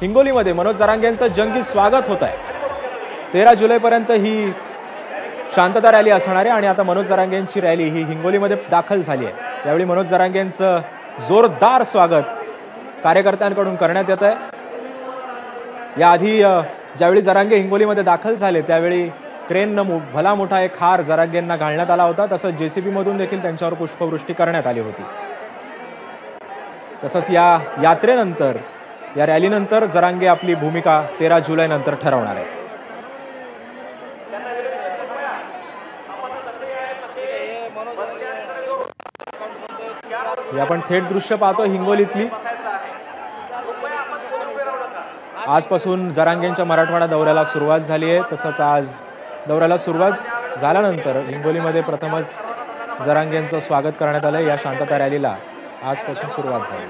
हिंगोलीमध्ये मनोज जरांगेंचं जंगी स्वागत होत आहे। 13 जुलैपर्यंत ही शांतता रॅली असणार आहे आणि आता मनोज जरांगेंची रॅली ही हिंगोलीमध्ये दाखल झाली आहे। यावेळी मनोज जरांगेंचं जोरदार स्वागत कार्यकर्त्यांकडून करण्यात येत आहे। याआधी ज्यावेळी जरांगे हिंगोलीमध्ये दाखल झाले त्यावेळी क्रेननं भला मोठा एक हार जरांगेंना घालण्यात आला होता। तसंच जेसीबी मधून देखील त्यांच्यावर पुष्पवृष्टी करण्यात आली होती। तसंच या यात्रेनंतर या रॅलीनंतर जरांगे आपली भूमिका 13 जुलै नंतर ठरवणार आहेत। आपण थेट दृश्य पाहतो हिंगोलीतली। आजपासून जरांगेंच्या मराठवाडा दौऱ्याला सुरुवात झाली आहे। तसंच आज दौऱ्याला सुरुवात झाल्यानंतर हिंगोलीमध्ये प्रथमच जरांगेंचं स्वागत करण्यात आलं। या शांतता रॅलीला आजपासून सुरुवात झाली।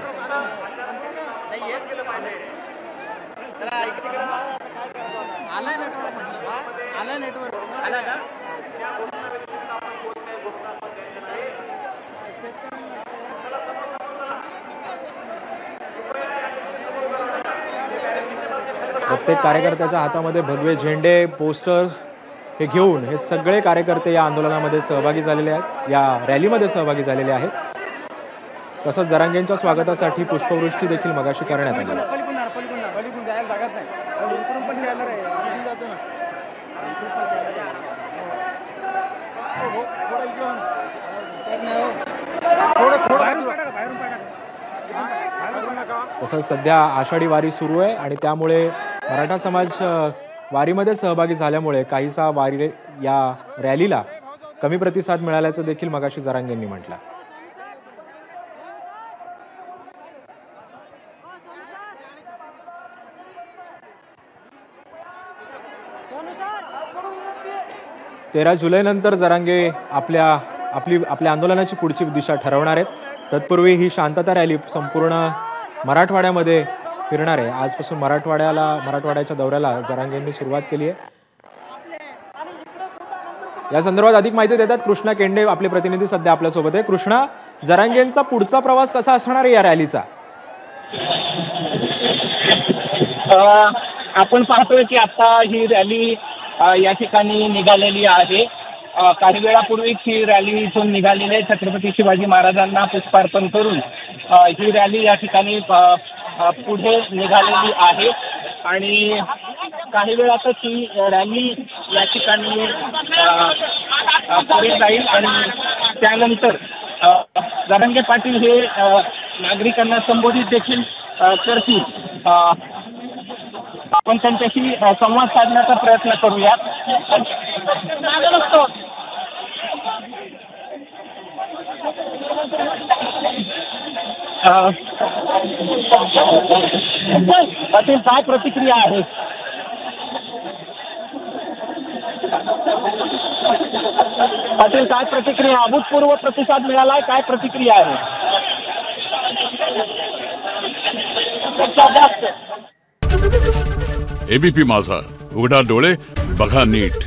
प्रत्येक कार्यकर्त्याच्या हातामध्ये भगवे झेंडे, पोस्टर्स हे घेऊन हे सगळे कार्यकर्ते या आंदोलनामध्ये सहभागी झालेले आहेत, या रॅलीमध्ये सहभागी झालेले आहेत। तसंच जरांगेंच्या स्वागतासाठी पुष्पवृष्टी देखील मगाशी करण्यात आली। तसंच सध्या आषाढी वारी सुरू आहे आणि त्यामुळे मराठा समाज वारीमध्ये सहभागी झाल्यामुळे काहीसा वारी या रॅलीला कमी प्रतिसाद मिळाल्याचं देखील मगाशी जरांगेंनी म्हटलं। तेरा जुलै नंतर जरांगे आपल्या आंदोलनाची पुढची दिशा ठरवणार आहेत। तत्पूर्वी ही शांतता रॅली संपूर्ण मराठवाड्यामध्ये फिरणार आहे। आजपासून मराठवाड्याच्या दौऱ्याला जरांगेंनी सुरुवात केली आहे। या संदर्भात अधिक माहिती देतात कृष्णा केंडे, आपले प्रतिनिधी सध्या आपल्या सोबत आहे। कृष्णा, जरांगेंचा पुढचा प्रवास कसा असणार आहे या रॅलीचा? आपण पाहतोय की आता ही रॅली या ठिकाणी निघालेली आहे। काही वेळापूर्वीच ही रॅली इथून निघालेली आहे। छत्रपती शिवाजी महाराजांना पुष्पार्पण करून ही रॅली या ठिकाणी पुढे निघालेली आहे आणि काही वेळातच ही रॅली या ठिकाणी पुढे जाईल आणि त्यानंतर जरांगे पाटील हे नागरिकांना संबोधित देखील करतील। आपण त्यांच्याशी संवाद साधण्याचा प्रयत्न करूया। पाटील, काय प्रतिक्रिया आहे? पाटील, काय प्रतिक्रिया? अभूतपूर्व प्रतिसाद मिळालाय, काय प्रतिक्रिया आहे? एबीपी माझा, उघडा डोळे बघा नीट।